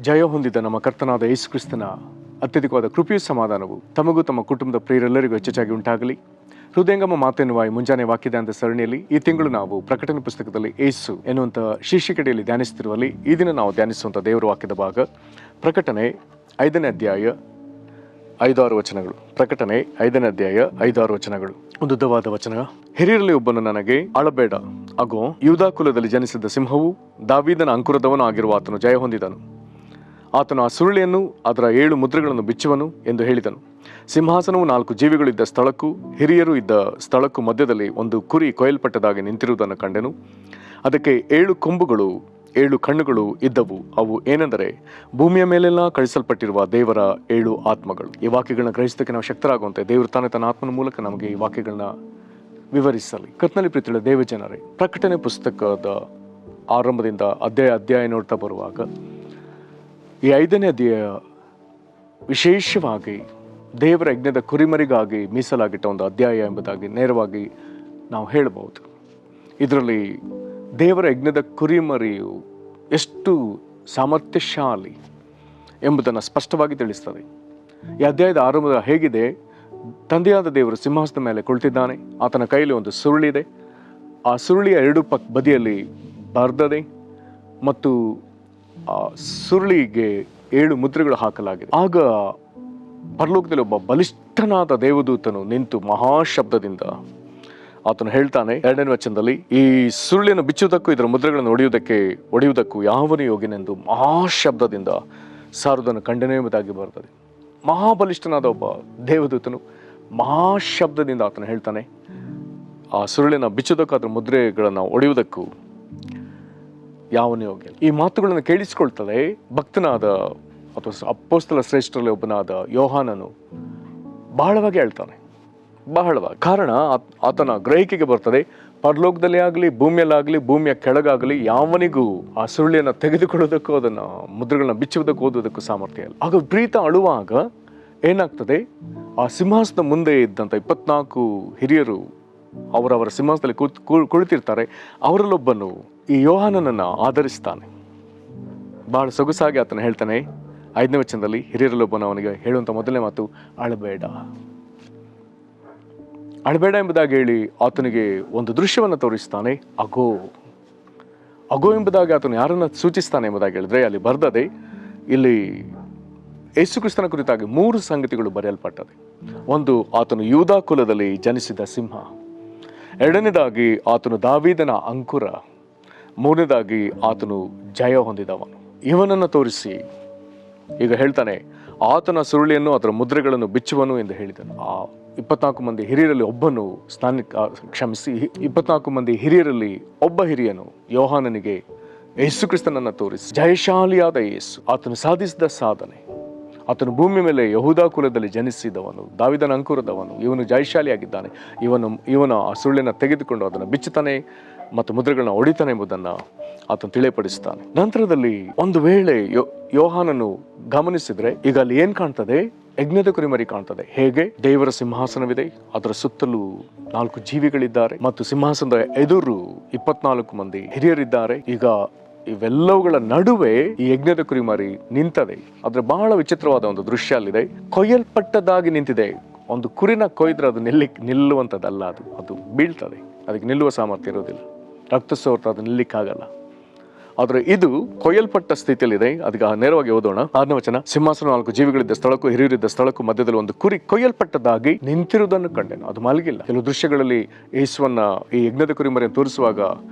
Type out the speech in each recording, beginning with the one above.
ಜಯ ಹೊಂದಿದ ನಮ್ಮ ಕರ್ತನಾದ ಯೇಸು ಕ್ರಿಸ್ತನ ಅತ್ಯಧಿಕವಾದ ಕೃಪೆಯು ಸಮಾಧಾನವು ತಮಗೂ ತಮ್ಮ ಕುಟುಂಬದ ಪ್ರಿಯರೆಲ್ಲರಿಗೂ ಹೆಚ್ಚಾಗಿ ಉಂಟಾಗಲಿ. ಹೃದಯಂಗಮ ಮಾತೆನ್ನುವ ಈ ಮುಂಜಾನೆ ವಾಕ್ಯದ ಸರಣಿಯಲ್ಲಿ ಈ ತಿಂಗಳು ನಾವು ಪ್ರಕಟಣೆ ಪುಸ್ತಕದಲ್ಲಿ ಯೇಸು ಎನ್ನುವಂಥ ಶೀರ್ಷಿಕೆಯಲ್ಲಿ ಧ್ಯಾನಿಸುತ್ತಿರುವಲ್ಲಿ ಈ ದಿನ ನಾವು ಧ್ಯಾನಿಸುವಂಥ ದೇವರ ವಾಕ್ಯದ ಭಾಗ ಪ್ರಕಟಣೆ 5ನೇ ಅಧ್ಯಾಯ 5-6 ವಚನಗಳು. ಪ್ರಕಟಣೆ 5ನೇ ಅಧ್ಯಾಯ 5-6 ವಚನಗಳು. ಒಂದು ಉದ್ದವಾದ ವಚನ. ಹಿರಿಯರಲ್ಲಿ ಒಬ್ಬನು ನನಗೆ, ಅಳಬೇಡ, ಅಗೋ ಯೂದಾ ಕುಲದಲ್ಲಿ ಜನಿಸಿದ ಸಿಂಹವು ದಾವೀದನ ಅಂಕುರದವನು ಆಗಿರುವ ಆತನು ಜಯ ಹೊಂದಿದನು. ಆತನು ಆ ಸುರುಳಿಯನ್ನು ಅದರ 7 ಮುದ್ರೆಗಳನ್ನು ಬಿಚ್ಚುವನು ಎಂದು ಹೇಳಿದನು. ಸಿಂಹಾಸನವು 4 ಜೀವಿಗಳಿದ್ದ ಸ್ಥಳಕ್ಕೂ ಹಿರಿಯರು ಇದ್ದ ಸ್ಥಳಕ್ಕೂ ಮಧ್ಯದಲ್ಲಿ ಒಂದು ಕುರಿ ಕೊಯ್ಯಲ್ಪಟ್ಟದಾಗಿ ನಿಂತಿರುವುದನ್ನು ಕಂಡೆನು. ಅದಕ್ಕೆ 7 ಕೊಂಬುಗಳು 7 ಕಣ್ಣುಗಳು ಇದ್ದವು. ಅವು ಏನೆಂದರೆ ಭೂಮಿಯ ಮೇಲೆಲ್ಲ ಕಳಿಸಲ್ಪಟ್ಟಿರುವ ದೇವರ 7 ಆತ್ಮಗಳು. ಈ ವಾಕ್ಯಗಳನ್ನ ಗ್ರಹಿಸೋದಕ್ಕೆ ನಾವು ಶಕ್ತರಾಗುವಂತೆ ದೇವರು ತಾನೇ ತನ್ನ ಆತ್ಮನ ಮೂಲಕ ನಮಗೆ ಈ ವಾಕ್ಯಗಳನ್ನ ವಿವರಿಸಲಿ. ಕರ್ತನಲ್ಲಿ ಪ್ರೀತಿಯುಳ್ಳ ದೇವಜನರೇ, ಪ್ರಕಟಣೆ ಪುಸ್ತಕದ ಆರಂಭದಿಂದ ಅಧ್ಯಾಯ ನೋಡ್ತಾ ಬರುವಾಗ ಈ 5ನೇ ಅಧ್ಯಾಯ ವಿಶೇಷವಾಗಿ ದೇವರ ಯಜ್ಞದ ಕುರಿಮರಿಗಾಗಿ ಮೀಸಲಾಗಿಟ್ಟ ಒಂದು ಅಧ್ಯಾಯ ಎಂಬುದಾಗಿ ನೇರವಾಗಿ ನಾವು ಹೇಳಬಹುದು. ಇದರಲ್ಲಿ ದೇವರ ಯಜ್ಞದ ಕುರಿಮರಿಯು ಎಷ್ಟು ಸಾಮರ್ಥ್ಯಶಾಲಿ ಎಂಬುದನ್ನು ಸ್ಪಷ್ಟವಾಗಿ ತಿಳಿಸ್ತದೆ. ಈ ಅಧ್ಯಾಯದ ಆರಂಭದ ಹೇಗಿದೆ? ತಂದೆಯಾದ ದೇವರು ಸಿಂಹಾಸನದ ಮೇಲೆ ಕುಳಿತಿದ್ದಾನೆ. ಆತನ ಕೈಯಲ್ಲಿ ಒಂದು ಸುರುಳಿದೆ. ಆ ಸುರುಳಿಯ 2 ಬದಿಯಲ್ಲಿ ಬರ್ದದೆ ಮತ್ತು ಆ ಸುರುಳಿಗೆ 7 ಮುದ್ರೆಗಳು ಹಾಕಲಾಗಿದೆ. ಆಗ ಪರಲೋಕದಲ್ಲಿ ಒಬ್ಬ ಬಲಿಷ್ಠನಾದ ದೇವದೂತನು ನಿಂತು ಮಹಾಶಬ್ದದಿಂದ ಆತನು ಹೇಳ್ತಾನೆ, 2ನೇ ವಚನದಲ್ಲಿ, ಈ ಸುರುಳಿಯನ್ನು ಬಿಚ್ಚುವುದಕ್ಕೂ ಇದರ ಮುದ್ರೆಗಳನ್ನು ಒಡೆಯುವುದಕ್ಕೂ ಯಾವನು ಯೋಗ್ಯನೆಂದು ಮಹಾಶಬ್ದದಿಂದ ಸಾರುವುದನ್ನು ಕಂಡನೇ ಎಂಬುದಾಗಿ ಬರ್ತದೆ. ಮಹಾಬಲಿಷ್ಠನಾದ ಒಬ್ಬ ದೇವದೂತನು ಮಹಾಶಬ್ದದಿಂದ ಆತನು ಹೇಳ್ತಾನೆ, ಆ ಸುರುಳಿನ ಬಿಚ್ಚುವುದಕ್ಕೂ ಅದರ ಮುದ್ರೆಗಳನ್ನು ಒಡೆಯುವುದಕ್ಕೂ ಯಾವನೇ ಯೋಗ್ಯ. ಈ ಮಾತುಗಳನ್ನು ಕೇಳಿಸಿಕೊಳ್ತದೆ ಭಕ್ತನಾದ ಅಥವಾ ಅಪೊಸ್ತಲ ಶ್ರೇಷ್ಠರಲ್ಲಿ ಒಬ್ಬನಾದ ಯೋಹಾನನು ಬಹಳವಾಗಿ ಹೇಳ್ತಾನೆ. ಬಹಳವಾಗಿ. ಕಾರಣ ಆತನ ಗ್ರಹಿಕೆಗೆ ಬರ್ತದೆ, ಪರಲೋಕದಲ್ಲಿ ಆಗಲಿ ಭೂಮಿಯಲ್ಲಾಗಲಿ ಭೂಮಿಯ ಕೆಳಗಾಗಲಿ ಯಾವನಿಗೂ ಆ ಸುರುಳಿಯನ್ನು ತೆಗೆದುಕೊಳ್ಳೋದಕ್ಕೂ ಅದನ್ನು ಮುದ್ರೆಗಳನ್ನ ಬಿಚ್ಚುವುದಕ್ಕೂ ಓದುವುದಕ್ಕೂ ಸಾಮರ್ಥ್ಯ ಇಲ್ಲ. ಆಗ ಪ್ರೀತ ಅಳುವಾಗ ಏನಾಗ್ತದೆ, ಆ ಸಿಂಹಾಸನದ ಮುಂದೆ ಇದ್ದಂಥ 24 ಹಿರಿಯರು ಅವರವರ ಸಿಂಹಾಸನದಲ್ಲಿ ಕುಳಿತಿರ್ತಾರೆ. ಅವರಲ್ಲೊಬ್ಬನು ಈ ಯೋಹಾನನನ್ನು ಆಧರಿಸ್ತಾನೆ. ಬಹಳ ಸೊಗಸಾಗಿ ಆತನ ಹೇಳ್ತಾನೆ 5ನೇ ವಚನದಲ್ಲಿ, ಹಿರಿಯರಲ್ಲೊಬ್ಬನು ಅವನಿಗೆ ಹೇಳುವಂಥ ಮೊದಲನೇ ಮಾತು, ಅಳಬೇಡ. ಅಳಬೇಡ ಎಂಬುದಾಗಿ ಹೇಳಿ ಆತನಿಗೆ ಒಂದು ದೃಶ್ಯವನ್ನು ತೋರಿಸ್ತಾನೆ. ಅಗೋ ಎಂಬುದಾಗಿ ಆತನು ಯಾರನ್ನು ಸೂಚಿಸ್ತಾನೆ ಎಂಬುದಾಗಿ ಹೇಳಿದ್ರೆ ಅಲ್ಲಿ ಬರ್ದದೆ. ಇಲ್ಲಿ ಯೇಸು ಕ್ರಿಸ್ತನ ಕುರಿತಾಗಿ 3 ಸಂಗತಿಗಳು ಬರೆಯಲ್ಪಟ್ಟದೆ. ಒಂದು, ಆತನು ಯೂದಾ ಕುಲದಲ್ಲಿ ಜನಿಸಿದ ಸಿಂಹ. 2ನೇದಾಗಿ ಆತನು ದಾವೀದನ ಅಂಕುರ. 3ನೇದಾಗಿ ಆತನು ಜಯ ಹೊಂದಿದವನು. ಇವನನ್ನು ತೋರಿಸಿ ಈಗ ಹೇಳ್ತಾನೆ, ಆತನ ಸುರುಳಿಯನ್ನು ಅದರ ಮುದ್ರೆಗಳನ್ನು ಬಿಚ್ಚುವನು ಎಂದು ಹೇಳಿದನು. ಆ 24 ಮಂದಿ ಹಿರಿಯರಲ್ಲಿ ಒಬ್ಬನು 24 ಮಂದಿ ಹಿರಿಯರಲ್ಲಿ ಒಬ್ಬ ಹಿರಿಯನು ಯೋಹಾನನಿಗೆ ಯೇಸು ಕ್ರಿಸ್ತನನ್ನು ತೋರಿಸಿ, ಜಯಶಾಲಿಯಾದ ಯೇಸು, ಆತನು ಸಾಧಿಸಿದ ಸಾಧನೆ, ಆತನು ಭೂಮಿ ಮೇಲೆ ಯಹೂದಾ ಕುಲದಲ್ಲಿ ಜನಿಸಿದವನು, ದಾವೀದನ ಅಂಕುರದವನು, ಇವನು ಜಯಶಾಲಿಯಾಗಿದ್ದಾನೆ, ಇವನ ಆ ಸುರುಳಿನ ತೆಗೆದುಕೊಂಡು ಅದನ್ನು ಬಿಚ್ಚುತ್ತಾನೆ ಮತ್ತು ಮುದ್ರೆಗಳನ್ನ ಹೊಡಿತಾನೆ ಎಂಬುದನ್ನು ಆತನು ತಿಳಿಯಪಡಿಸ್ತಾನೆ. ನಂತರದಲ್ಲಿ ಒಂದು ವೇಳೆ ಯೋಹಾನನು ಗಮನಿಸಿದ್ರೆ ಈಗ ಅಲ್ಲಿ ಏನ್ ಕಾಣ್ತದೆ? ಯಜ್ಞದ ಕುರಿಮರಿ ಕಾಣ್ತದೆ. ಹೇಗೆ? ದೇವರ ಸಿಂಹಾಸನವಿದೆ, ಅದರ ಸುತ್ತಲೂ 4 ಜೀವಿಗಳಿದ್ದಾರೆ ಮತ್ತು ಸಿಂಹಾಸನದ ಎದುರು 24 ಮಂದಿ ಹಿರಿಯರಿದ್ದಾರೆ. ಈಗ ಇವೆಲ್ಲವುಗಳ ನಡುವೆ ಈ ಯಜ್ಞದ ಕುರಿಮರಿ ನಿಂತದೆ. ಅದ್ರ ಬಹಳ ವಿಚಿತ್ರವಾದ ಒಂದು ದೃಶ್ಯ ಅಲ್ಲಿದೆ. ಕೊಯ್ಯಲ್ಪಟ್ಟದಾಗಿ ನಿಂತಿದೆ. ಒಂದು ಕುರಿನ ಕೊಯ್ದ್ರೆ ಅದು ನಿಲ್ಲುವಂಥದ್ದಲ್ಲ, ಅದು ಬೀಳ್ತದೆ. ಅದಕ್ಕೆ ನಿಲ್ಲುವ ಸಾಮರ್ಥ್ಯ ಇರೋದಿಲ್ಲ. ರಕ್ತ ಸೋರ್ತ ಅದು ನಿಲ್ಲಿಕ್ಕಾಗಲ್ಲ. ಆದರೆ ಇದು ಕೊಯ್ಯಲ್ಪಟ್ಟ ಸ್ಥಿತಿಯಲ್ಲಿದೆ. ಅದಕ್ಕೆ ನೇರವಾಗಿ ಓದೋಣ. 6ನೇ ವಚನ. ಸಿಂಹಾಸನ 4 ಜೀವಿಗಳಿದ್ದ ಸ್ಥಳಕ್ಕೂ ಹಿರಿಯರಿದ್ದ ಸ್ಥಳಕ್ಕೂ ಮಧ್ಯದಲ್ಲಿ ಒಂದು ಕುರಿ ಕೊಯ್ಯಲ್ಪಟ್ಟದಾಗಿ ನಿಂತಿರುವುದನ್ನು ಕಂಡೆನು. ಅದು ಮಲಗಿಲ್ಲ. ಕೆಲವು ದೃಶ್ಯಗಳಲ್ಲಿ ಯೇಸುವನ್ನ ಈ ಯಜ್ಞದ ಕುರಿಮರಿಯನ್ನು ತೋರಿಸುವಾಗ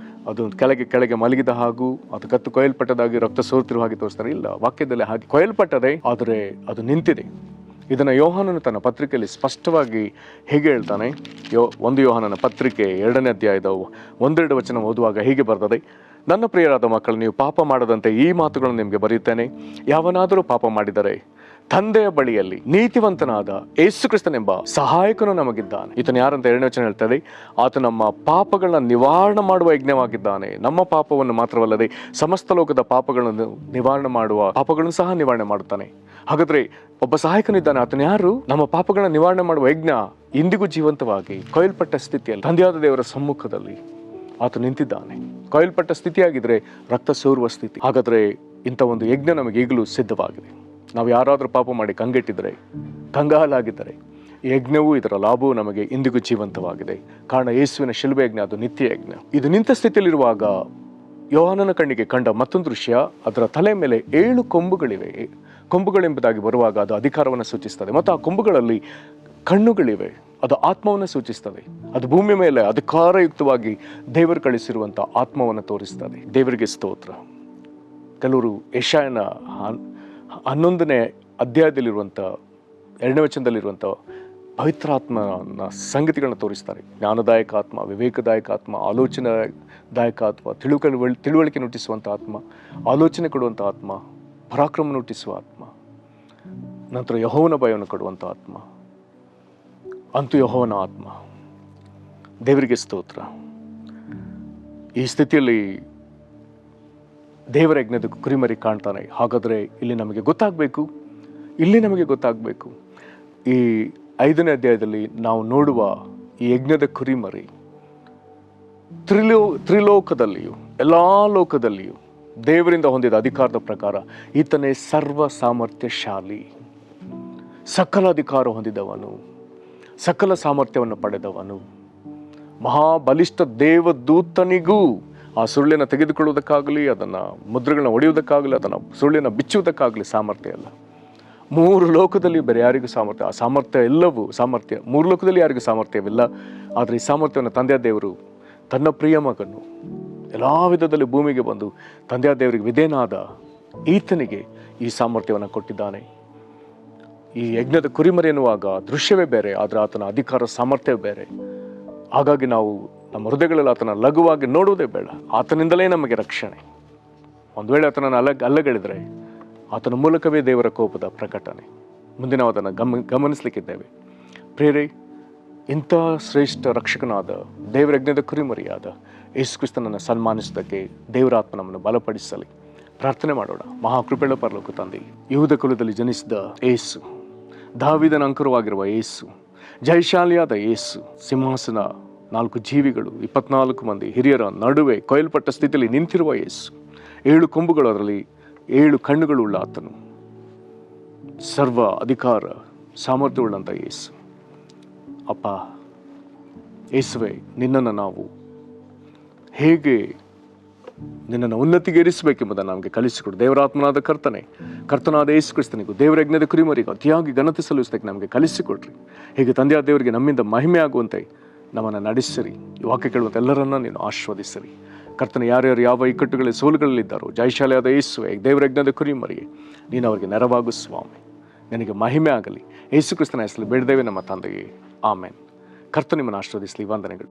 ಅದು ಕೆಳಗೆ ಮಲಗಿದ ಹಾಗೂ ಅದು ಕತ್ತು ಕೊಯ್ಯಲ್ಪಟ್ಟದಾಗಿ ರಕ್ತ ಸೋರ್ತಿರುವ ಹಾಗೆ ತೋರಿಸ್ತಾರೆ. ಇಲ್ಲ, ವಾಕ್ಯದಲ್ಲಿ ಹಾಗೆ ಕೊಯ್ಯಲ್ಪಟ್ಟದೆ, ಆದರೆ ಅದು ನಿಂತಿದೆ. ಇದನ್ನು ಯೋಹಾನನು ತನ್ನ ಪತ್ರಿಕೆಯಲ್ಲಿ ಸ್ಪಷ್ಟವಾಗಿ ಹೇಗೆ ಹೇಳ್ತಾನೆ? 1 ಯೋಹಾನನ ಪತ್ರಿಕೆ 2ನೇ ಅಧ್ಯಾಯದ 1-2 ವಚನ ಓದುವಾಗ ಹೀಗೆ ಬರ್ತದೆ, ನನ್ನ ಪ್ರಿಯರಾದ ಮಕ್ಕಳು, ನೀವು ಪಾಪ ಮಾಡದಂತೆ ಈ ಮಾತುಗಳನ್ನು ನಿಮಗೆ ಬರೆಯುತ್ತೇನೆ. ಯಾವನಾದರೂ ಪಾಪ ಮಾಡಿದರೆ ತಂದೆಯ ಬಳಿಯಲ್ಲಿ ನೀತಿವಂತನಾದ ಯೇಸು ಕ್ರಿಸ್ತನೆಂಬ ಸಹಾಯಕನು ನಮಗಿದ್ದಾನೆ. ಈತನು ಯಾರಂತ 2ನೇ ವಚನ ಹೇಳ್ತದೆ, ಆತ ನಮ್ಮ ಪಾಪಗಳನ್ನ ನಿವಾರಣೆ ಮಾಡುವ ಯಜ್ಞವಾಗಿದ್ದಾನೆ. ನಮ್ಮ ಪಾಪವನ್ನು ಮಾತ್ರವಲ್ಲದೆ ಸಮಸ್ತ ಲೋಕದ ಪಾಪಗಳನ್ನು ಪಾಪಗಳನ್ನು ಸಹ ನಿವಾರಣೆ ಮಾಡುತ್ತಾನೆ. ಹಾಗಾದ್ರೆ ಒಬ್ಬ ಸಹಾಯಕನಿದ್ದಾನೆ. ಆತನು ಯಾರು? ನಮ್ಮ ಪಾಪಗಳನ್ನ ನಿವಾರಣೆ ಮಾಡುವ ಯಜ್ಞ ಇಂದಿಗೂ ಜೀವಂತವಾಗಿ ಕೊಯ್ಯಲ್ಪಟ್ಟ ಸ್ಥಿತಿಯಲ್ಲಿ ತಂದೆಯಾದ ದೇವರ ಸಮ್ಮುಖದಲ್ಲಿ ಆತ ನಿಂತಿದ್ದಾನೆ. ಕೊಯ್ಯಲ್ಪಟ್ಟ ಸ್ಥಿತಿಯಾಗಿದ್ರೆ ರಕ್ತ ಸೋರುವ ಸ್ಥಿತಿ. ಹಾಗಾದ್ರೆ ಇಂಥ ಒಂದು ಯಜ್ಞ ನಮಗೆ ಈಗಲೂ ಸಿದ್ಧವಾಗಿದೆ. ನಾವು ಯಾರಾದರೂ ಪಾಪ ಮಾಡಿ ಕಂಗೆಟ್ಟಿದ್ದರೆ, ಕಂಗಾಲಾಗಿದ್ದರೆ, ಈ ಯಜ್ಞವೂ ಇದರ ಲಾಭವೂ ನಮಗೆ ಇಂದಿಗೂ ಜೀವಂತವಾಗಿದೆ. ಕಾರಣ ಯೇಸುವಿನ ಶಿಲುಬೆ ಯಜ್ಞ ಅದು ನಿತ್ಯ ಯಜ್ಞ. ಇದು ನಿಂತ ಸ್ಥಿತಿಯಲ್ಲಿರುವಾಗ ಯೋಹಾನನ ಕಣ್ಣಿಗೆ ಕಂಡ ಮತ್ತೊಂದು ದೃಶ್ಯ, ಅದರ ತಲೆ ಮೇಲೆ 7 ಕೊಂಬುಗಳಿವೆ. ಕೊಂಬುಗಳೆಂಬುದಾಗಿ ಬರುವಾಗ ಅದು ಅಧಿಕಾರವನ್ನು ಸೂಚಿಸ್ತದೆ, ಮತ್ತು ಆ ಕೊಂಬುಗಳಲ್ಲಿ ಕಣ್ಣುಗಳಿವೆ, ಅದು ಆತ್ಮವನ್ನು ಸೂಚಿಸ್ತದೆ. ಅದು ಭೂಮಿ ಮೇಲೆ ಅಧಿಕಾರಯುಕ್ತವಾಗಿ ದೇವರು ಕಳಿಸಿರುವಂಥ ಆತ್ಮವನ್ನು ತೋರಿಸ್ತದೆ. ದೇವರಿಗೆ ಸ್ತೋತ್ರ. ಕೆಲವರು ಯೆಶಾಯನ 11ನೇ ಅಧ್ಯಾಯದಲ್ಲಿರುವಂಥ 2ನೇ ವಚನದಲ್ಲಿರುವಂಥ ಪವಿತ್ರಾತ್ಮನ ಸಂಗತಿಗಳನ್ನ ತೋರಿಸ್ತಾರೆ. ಜ್ಞಾನದಾಯಕ ಆತ್ಮ, ವಿವೇಕದಾಯಕ ಆತ್ಮ, ಆಲೋಚನಾದಾಯಕ ಆತ್ಮ, ತಿಳುವಳಿಕೆ ನುಟ್ಟಿಸುವಂಥ ಆತ್ಮ, ಆಲೋಚನೆ ಕೊಡುವಂಥ ಆತ್ಮ, ಪರಾಕ್ರಮ ನುಟ್ಟಿಸುವ ಆತ್ಮ, ನಂತರ ಯೆಹೋವನ ಭಯವನ್ನು ಕೊಡುವಂಥ ಆತ್ಮ, ಅಂತೂ ಯೆಹೋವನ ಆತ್ಮ. ದೇವರಿಗೆ ಸ್ತೋತ್ರ. ಈ ಸ್ಥಿತಿಯಲ್ಲಿ ದೇವರ ಯಜ್ಞದ ಕುರಿಮರಿ ಕಾಣ್ತಾನೆ. ಹಾಗಾದರೆ ಇಲ್ಲಿ ನಮಗೆ ಗೊತ್ತಾಗಬೇಕು, ಈ 5ನೇ ಅಧ್ಯಾಯದಲ್ಲಿ ನಾವು ನೋಡುವ ಈ ಯಜ್ಞದ ಕುರಿಮರಿ ತ್ರಿಲೋಕದಲ್ಲಿಯೂ ಎಲ್ಲ ಲೋಕದಲ್ಲಿಯೂ ದೇವರಿಂದ ಹೊಂದಿದ ಅಧಿಕಾರದ ಪ್ರಕಾರ ಈತನೇ ಸರ್ವ ಸಾಮರ್ಥ್ಯಶಾಲಿ, ಸಕಲ ಅಧಿಕಾರ ಹೊಂದಿದವನು, ಸಕಲ ಸಾಮರ್ಥ್ಯವನ್ನು ಪಡೆದವನು, ಮಹಾಬಲಿಷ್ಠ ದೇವದೂತನಿಗೂ ಆ ಸುರುಳಿಯನ್ನು ತೆಗೆದುಕೊಳ್ಳುವುದಕ್ಕಾಗಲಿ, ಅದನ್ನು ಮುದ್ರೆಗಳನ್ನ ಹೊಡೆಯುವುದಕ್ಕಾಗಲಿ, ಅದನ್ನು ಸುರುಳಿಯನ್ನು ಬಿಚ್ಚುವುದಕ್ಕಾಗಲಿ ಸಾಮರ್ಥ್ಯ ಇಲ್ಲ. 3 ಲೋಕದಲ್ಲಿ ಬೇರೆ ಯಾರಿಗೂ ಸಾಮರ್ಥ್ಯ, ಆ ಸಾಮರ್ಥ್ಯ ಎಲ್ಲವೂ 3 ಲೋಕದಲ್ಲಿ ಯಾರಿಗೂ ಸಾಮರ್ಥ್ಯವಿಲ್ಲ. ಆದರೆ ಈ ಸಾಮರ್ಥ್ಯವನ್ನು ತಂದೆಯ ದೇವರು ತನ್ನ ಪ್ರಿಯ ಮಗನು ಎಲ್ಲ ವಿಧದಲ್ಲಿ ಭೂಮಿಗೆ ಬಂದು ತಂದೆಯ ದೇವರಿಗೆ ವಿಧೇಯನಾದ ಈತನಿಗೆ ಈ ಸಾಮರ್ಥ್ಯವನ್ನು ಕೊಟ್ಟಿದ್ದಾನೆ. ಈ ಯಜ್ಞದ ಕುರಿಮರಿ ಎನ್ನುವಾಗ ದೃಶ್ಯವೇ ಬೇರೆ, ಆದರೆ ಆತನ ಅಧಿಕಾರ ಸಾಮರ್ಥ್ಯವೇ ಬೇರೆ. ಹಾಗಾಗಿ ನಾವು ನಮ್ಮ ಹೃದಯಗಳಲ್ಲಿ ಆತನ ಲಘುವಾಗಿ ನೋಡುವುದೇ ಬೇಡ. ಆತನಿಂದಲೇ ನಮಗೆ ರಕ್ಷಣೆ. ಒಂದು ವೇಳೆ ಆತನನ್ನು ಅಲ್ಲಗಳಿದ್ರೆ ಆತನ ಮೂಲಕವೇ ದೇವರ ಕೋಪದ ಪ್ರಕಟಣೆ. ಮುಂದೆ ನಾವು ಅದನ್ನು ಗಮನಿಸಲಿಕ್ಕಿದ್ದೇವೆ. ಪ್ರೇರೆ, ಇಂಥ ಶ್ರೇಷ್ಠ ರಕ್ಷಕನಾದ ದೇವರ ಯಜ್ಞದ ಕುರಿಮರಿಯಾದ ಯೇಸು ಕ್ರಿಸ್ತನನ್ನು ಸನ್ಮಾನಿಸುವುದಕ್ಕೆ ದೇವರ ಆತ್ಮ ನಮ್ಮನ್ನು ಬಲಪಡಿಸಲಿ. ಪ್ರಾರ್ಥನೆ ಮಾಡೋಣ. ಮಹಾಕೃಪೆಯ ಪರಲೋಕ ತಂದೆ, ಯಹೂದ ಕುಲದಲ್ಲಿ ಜನಿಸಿದ ಯೇಸು, ದಾವೀದನ ಅಂಕುರವಾಗಿರುವ ಯೇಸು, ಜಯಶಾಲಿಯಾದ ಯೇಸು, ಸಿಂಹಾಸನ 4 ಜೀವಿಗಳು 24 ಮಂದಿ ಹಿರಿಯರ ನಡುವೆ ಕೊಯ್ಲ್ಪಟ್ಟ ಸ್ಥಿತಿಯಲ್ಲಿ ನಿಂತಿರುವ ಯೇಸು, 7 ಕೊಂಬುಗಳು, ಅದರಲ್ಲಿ 7 ಕಣ್ಣುಗಳುಳ್ಳ ಆತನು, ಸರ್ವ ಅಧಿಕಾರ ಸಾಮರ್ಥ್ಯವುಳ್ಳಂಥ ಯೇಸು. ಅಪ್ಪ ಯೇಸುವೆ, ನಿನ್ನನ್ನು ನಾವು ಹೇಗೆ ನಿನ್ನನ್ನು ಉನ್ನತಿಗೆ ಇರಿಸಬೇಕೆಂಬುದನ್ನು ನಮಗೆ ಕಲಿಸಿಕೊಡು. ದೇವರಾತ್ಮನಾದ ಕರ್ತನಾದ ಯೇಸು ಕ್ರಿಸ್ತನಿಗೂ ದೇವರ ಯಜ್ಞದ ಕುರಿಮರಿಗೂ ಅತಿಯಾಗಿ ಘನತೆ ಸಲ್ಲಿಸೋದಕ್ಕೆ ನಮಗೆ ಕಲಿಸಿಕೊಡ್ರಿ. ಹೀಗೆ ತಂದೆಯಾದ ದೇವರಿಗೆ ನಮ್ಮಿಂದ ಮಹಿಮೆ ಆಗುವಂತೆ ನಮ್ಮನ್ನು ನಡೆಸಿರಿ. ಈ ವಾಕ್ಯ ಕೇಳುವಂಥ ಎಲ್ಲರನ್ನ ನೀನು ಆಶೀರ್ವದಿಸಿರಿ. ಕರ್ತನ ಯಾರ್ಯಾರು ಯಾವ ಇಕ್ಕಟ್ಟುಗಳಲ್ಲಿ ಸೋಲುಗಳಲ್ಲಿದ್ದಾರೋ, ಜಯಶಾಲಿಯಾದ ಯೇಸುವೆ, ದೇವರ ಯಜ್ಞದ ಕುರಿಮರಿಗೆ ನೀನು ಅವರಿಗೆ ನೆರವಾಗು ಸ್ವಾಮಿ. ನಿನಗೆ ಮಹಿಮೆ ಆಗಲಿ. ಯೇಸು ಕ್ರಿಸ್ತನ ಹೆಸರಲ್ಲಿ ಬೇಡದೇವೆ ನಮ್ಮ ತಂದೆಯೇ, ಆಮೇನ್. ಕರ್ತನ ನಿಮ್ಮನ್ನು ಆಶೀರ್ವದಿಸಲಿ. ವಂದನೆಗಳು.